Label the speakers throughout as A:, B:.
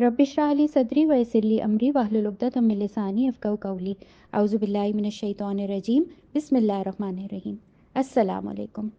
A: Rabbi इश्रह ली सदरी व यस्सिर ली अमरी वाहलुल उक़दतम मिन लिसानी यफ़क़हू क़ौली अऊज़ु बिल्लाहि मिनश शैतानिर रजीम बिस्मिल्लाहिर रहमानिर रहीम अस्सलामु अलैकुम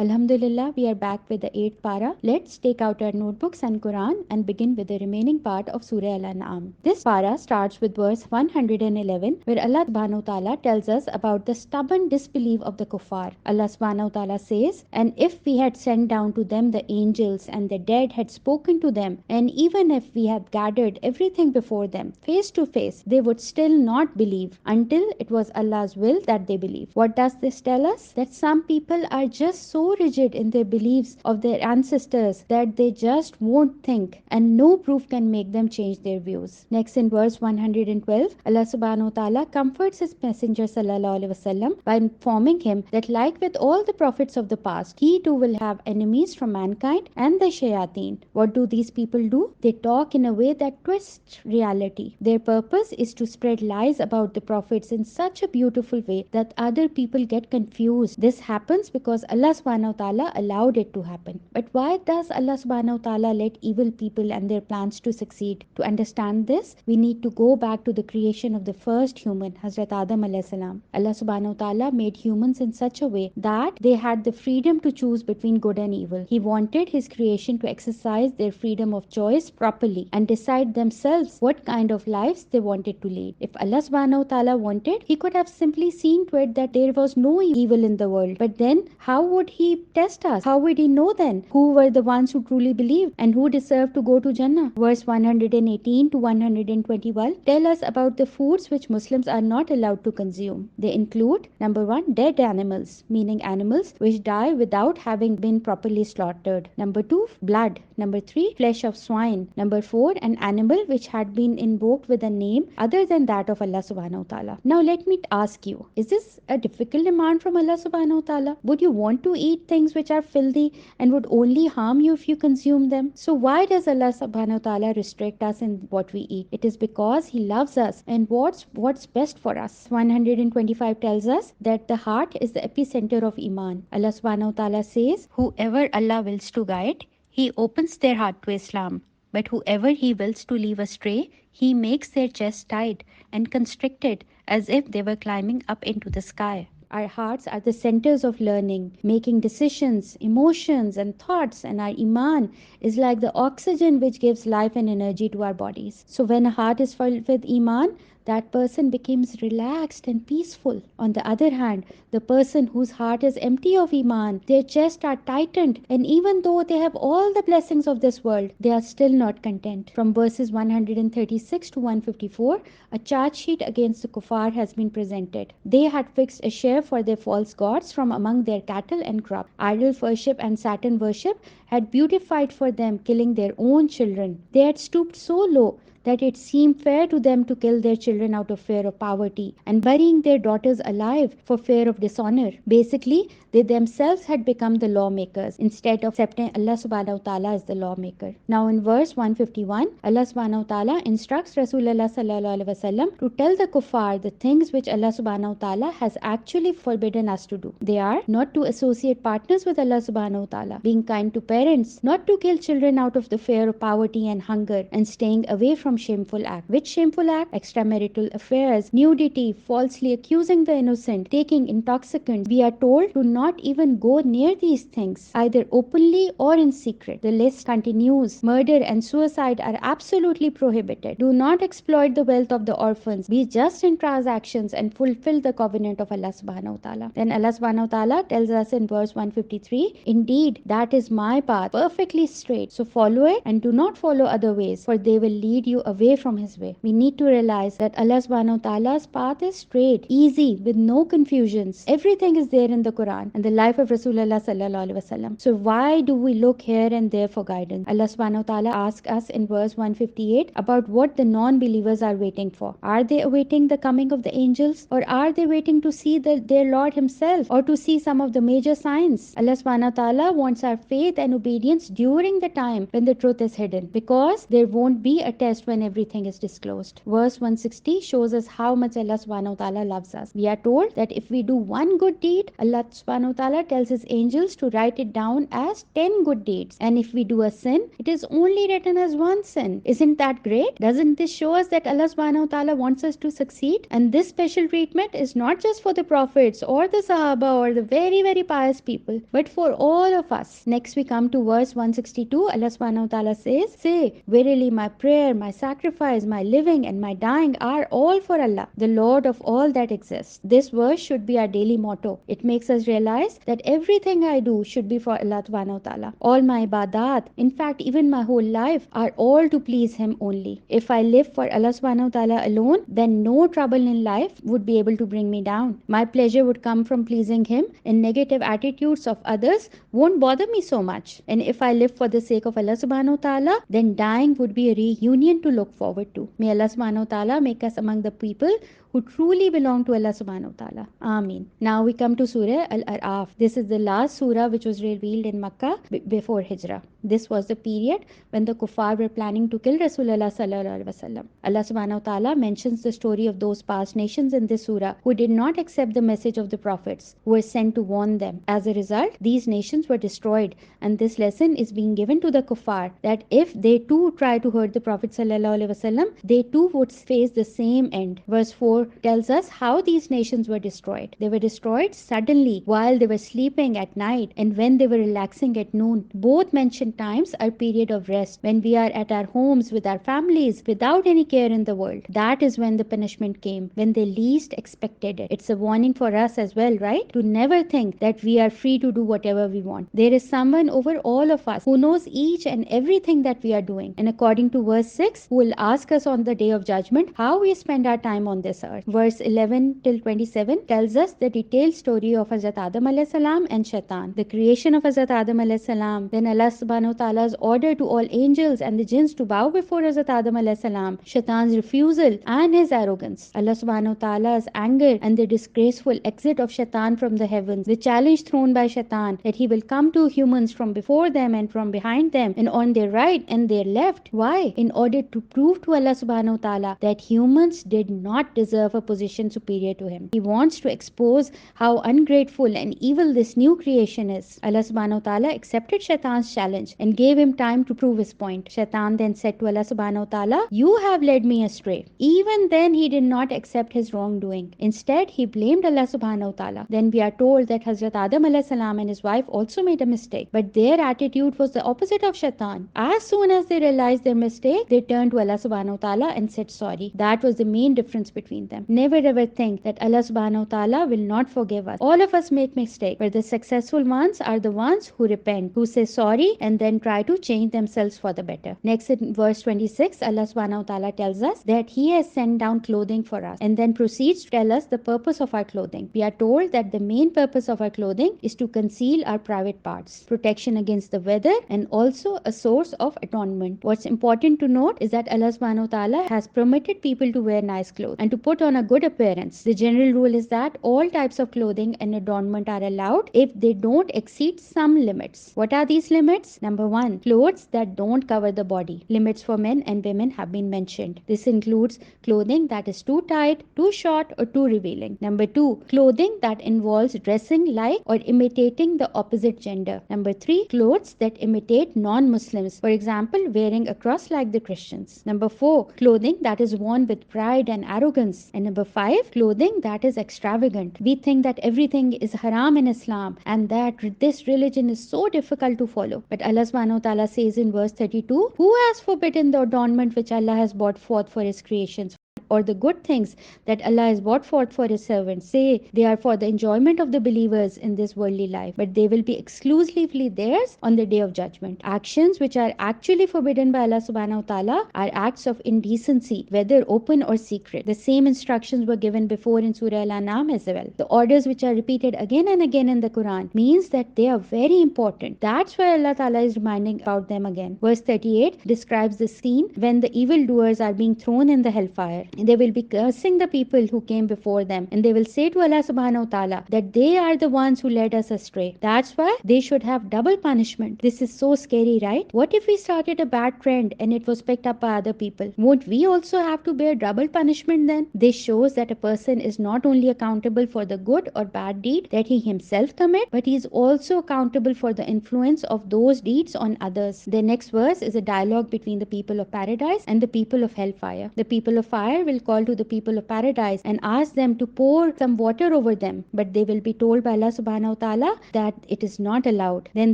A: Alhamdulillah, we are back with the 8th para. Let's take out our notebooks and Quran and begin with the remaining part of Surah Al-An'am. This para starts with verse 111, where Allah subhanahu wa ta'ala tells us about the stubborn disbelief of the kuffar. Allah subhanahu wa ta'ala says, "And if we had sent down to them the angels and the dead had spoken to them, and even if we had gathered everything before them, face to face, they would still not believe until it was Allah's will that they believe." What does this tell us? That some people are just so rigid in their beliefs of their ancestors that they just won't think, and no proof can make them change their views. Next, in verse 112, Allah subhanahu wa ta'ala comforts his messenger sallallahu alaihi wasallam by informing him that, like with all the prophets of the past, he too will have enemies from mankind and the shayateen. What do these people do? They talk in a way that twists reality. Their purpose is to spread lies about the prophets in such a beautiful way that other people get confused. This happens because Allah subhanahu wa ta'ala allowed it to happen. But why does Allah subhanahu wa ta'ala let evil people and their plans to succeed? To understand this, we need to go back to the creation of the first human, Hazrat Adam alayhi salam. Allah subhanahu wa ta'ala made humans in such a way that they had the freedom to choose between good and evil. He wanted his creation to exercise their freedom of choice properly and decide themselves what kind of lives they wanted to lead. If Allah subhanahu wa ta'ala wanted, he could have simply seen to it that there was no evil in the world. But then, how would he test us? How would he know then who were the ones who truly believed and who deserved to go to Jannah? Verse 118 to 121 tell us about the foods which Muslims are not allowed to consume. They include, number 1, dead animals, meaning animals which die without having been properly slaughtered. Number 2, blood. Number 3, flesh of swine. Number 4, an animal which had been invoked with a name other than that of Allah subhanahu wa ta'ala. Now let me ask you, is this a difficult demand from Allah subhanahu wa ta'ala? Would you want to eat things which are filthy and would only harm you if you consume them? So why does Allah subhanahu wa ta'ala restrict us in what we eat? It is because he loves us and what's best for us. 125 tells us that the heart is the epicenter of Iman. Allah subhanahu wa ta'ala says, "Whoever Allah wills to guide, he opens their heart to Islam. But whoever he wills to leave astray, he makes their chest tight and constricted as if they were climbing up into the sky." Our hearts are the centers of learning, making decisions, emotions, and thoughts, and our Iman is like the oxygen which gives life and energy to our bodies. So, when a heart is filled with Iman, that person becomes relaxed and peaceful. On the other hand, the person whose heart is empty of Iman, their chests are tightened, and even though they have all the blessings of this world, they are still not content. From verses 136 to 154, a charge sheet against the kuffar has been presented. They had fixed a share for their false gods from among their cattle and crops. Idol worship and Saturn worship had beautified for them killing their own children. They had stooped so low that it seemed fair to them to kill their children out of fear of poverty and burying their daughters alive for fear of dishonor. Basically, they themselves had become the lawmakers instead of accepting Allah subhanahu wa ta'ala as the lawmaker. Now in verse 151, Allah subhanahu wa ta'ala instructs Rasulullah sallallahu alaihi wasallam to tell the kuffar the things which Allah subhanahu wa ta'ala has actually forbidden us to do. They are not to associate partners with Allah subhanahu wa ta'ala, being kind to parents, not to kill children out of the fear of poverty and hunger, and staying away from shameful act. Which shameful act? Extramarital affairs, nudity, falsely accusing the innocent, taking intoxicants. We are told to not even go near these things, either openly or in secret. The list continues. Murder and suicide are absolutely prohibited. Do not exploit the wealth of the orphans. Be just in transactions and fulfill the covenant of Allah subhanahu wa ta'ala. Then Allah subhanahu wa ta'ala tells us in verse 153, "Indeed, that is my path, perfectly straight. So follow it and do not follow other ways, for they will lead you away from his way." We need to realize that Allah subhanahu wa ta'ala's path is straight, easy, with no confusions. Everything is there in the Quran and the life of Rasulullah sallallahu alaihi wasallam. So why do we look here and there for guidance? Allah subhanahu wa ta'ala asks us in verse 158 about what the non-believers are waiting for. Are they awaiting the coming of the angels, or are they waiting to see their Lord himself, or to see some of the major signs? Allah subhanahu wa ta'ala wants our faith and obedience during the time when the truth is hidden, because there won't be a test when everything is disclosed. Verse 160 shows us how much Allah subhanahu wa ta'ala loves us. We are told that if we do one good deed, Allah subhanahu wa ta'ala tells his angels to write it down as 10 good deeds. And if we do a sin, it is only written as one sin. Isn't that great? Doesn't this show us that Allah subhanahu wa ta'ala wants us to succeed? And this special treatment is not just for the prophets or the Sahaba or the very, very pious people, but for all of us. Next we come to verse 162. Allah subhanahu wa ta'ala says, "Say, verily my prayer, my sacrifice, my living and my dying are all for Allah, the Lord of all that exists." This verse should be our daily motto. It makes us realize that everything I do should be for Allah subhanahu wa ta'ala. All my ibadat, in fact even my whole life, are all to please Him only. If I live for Allah subhanahu wa ta'ala alone, then no trouble in life would be able to bring me down. My pleasure would come from pleasing Him, and negative attitudes of others won't bother me so much. And if I live for the sake of Allah subhanahu wa ta'ala, then dying would be a reunion to look forward to. May Allah subhanahu wa ta'ala make us among the people who truly belong to Allah subhanahu wa ta'ala. Ameen. Now we come to Surah Al-Araf. This is the last surah which was revealed in Makkah before Hijrah. This was the period when the kuffar were planning to kill Rasulullah sallallahu alaihi wasallam. Allah subhanahu wa ta'ala mentions the story of those past nations in this surah who did not accept the message of the prophets who were sent to warn them. As a result, these nations were destroyed, and this lesson is being given to the kuffar that if they too try to hurt the Prophet sallallahu alaihi wasallam, they too would face the same end. Verse 4 tells us how these nations were destroyed. They were destroyed suddenly while they were sleeping at night and when they were relaxing at noon. Both mentioned times are period of rest, when we are at our homes with our families without any care in the world. That is when the punishment came, when they least expected it. It's a warning for us as well, right? To never think that we are free to do whatever we want. There is someone over all of us who knows each and everything that we are doing, and according to verse 6, who will ask us on the day of judgment how we spend our time on this earth. Verse 11 till 27 tells us the detailed story of Hazrat Adam alayhi salam and Shaitan, the creation of Hazrat Adam alayhi salam, then Allah subhanahu wa ta'ala's order to all angels and the jinns to bow before Hazrat Adam alayhi salam, Shaitan's refusal and his arrogance, Allah subhanahu wa ta'ala's anger and the disgraceful exit of Shaitan from the heavens, the challenge thrown by Shaitan that he will come to humans from before them and from behind them and on their right and their left. Why? In order to prove to Allah subhanahu wa ta'ala that humans did not deserve a position superior to him. He wants to expose how ungrateful and evil this new creation is. Allah subhanahu wa ta'ala accepted Shaitan's challenge and gave him time to prove his point. Shaitan then said to Allah subhanahu wa ta'ala, "You have led me astray." Even then he did not accept his wrongdoing. Instead he blamed Allah subhanahu wa ta'ala. Then we are told that Hazrat Adam alayhi salam and his wife also made a mistake, but their attitude was the opposite of Shaitan. As soon as they realized their mistake, they turned to Allah subhanahu wa ta'ala and said sorry. That was the main difference between them. Never ever think that Allah subhanahu wa ta'ala will not forgive us. All of us make mistakes, but the successful ones are the ones who repent, who say sorry and then try to change themselves for the better. Next in verse 26, Allah subhanahu wa ta'ala tells us that He has sent down clothing for us and then proceeds to tell us the purpose of our clothing. We are told that the main purpose of our clothing is to conceal our private parts, protection against the weather, and also a source of adornment. What's important to note is that Allah subhanahu wa ta'ala has permitted people to wear nice clothes and to put on a good appearance. The general rule is that all types of clothing and adornment are allowed if they don't exceed some limits. What are these limits? Number 1, clothes that don't cover the body. Limits for men and women have been mentioned. This includes clothing that is too tight, too short, or too revealing. Number 2, clothing that involves dressing like or imitating the opposite gender. Number 3, clothes that imitate non-Muslims, for example, wearing a cross like the Christians. Number 4, clothing that is worn with pride and arrogance. And number 5, clothing that is extravagant. We think that everything is haram in Islam and that this religion is so difficult to follow. But Allah subhanahu wa ta'ala says in verse 32, "Who has forbidden the adornment which Allah has brought forth for His creations?" or the good things that Allah has brought forth for His servants. Say they are for the enjoyment of the believers in this worldly life, but they will be exclusively theirs on the day of judgment. Actions which are actually forbidden by Allah subhanahu wa ta'ala are acts of indecency, whether open or secret. The same instructions were given before in Surah Al-An'am as well. The orders which are repeated again and again in the Quran means that they are very important. That's why Allah ta'ala is reminding about them again. Verse 38 describes the scene when the evildoers are being thrown in the hellfire. They will be cursing the people who came before them, and they will say to Allah subhanahu wa ta'ala that they are the ones who led us astray. That's why they should have double punishment. This is so scary, right? What if we started a bad trend and it was picked up by other people? Won't we also have to bear double punishment then? This shows that a person is not only accountable for the good or bad deed that he himself commit, but he is also accountable for the influence of those deeds on others. The next verse is a dialogue between the people of paradise and the people of hellfire. The people of fire will call to the people of paradise and ask them to pour some water over them, but they will be told by Allah subhanahu wa ta'ala that it is not allowed. Then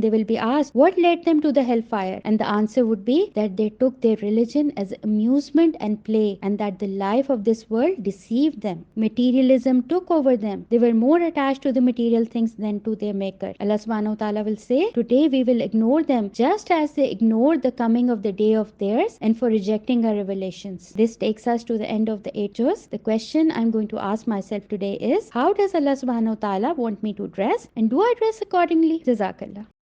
A: they will be asked what led them to the hellfire, and the answer would be that they took their religion as amusement and play, and that the life of this world deceived them. Materialism took over them. They were more attached to the material things than to their maker. Allah subhanahu wa ta'ala will say, today we will ignore them just as they ignored the coming of the day of theirs and for rejecting our revelations. This takes us to the end of the 8 juz. The question I'm going to ask myself today is, how does Allah subhanahu wa ta'ala want me to dress, and do I dress accordingly? Jazakallah.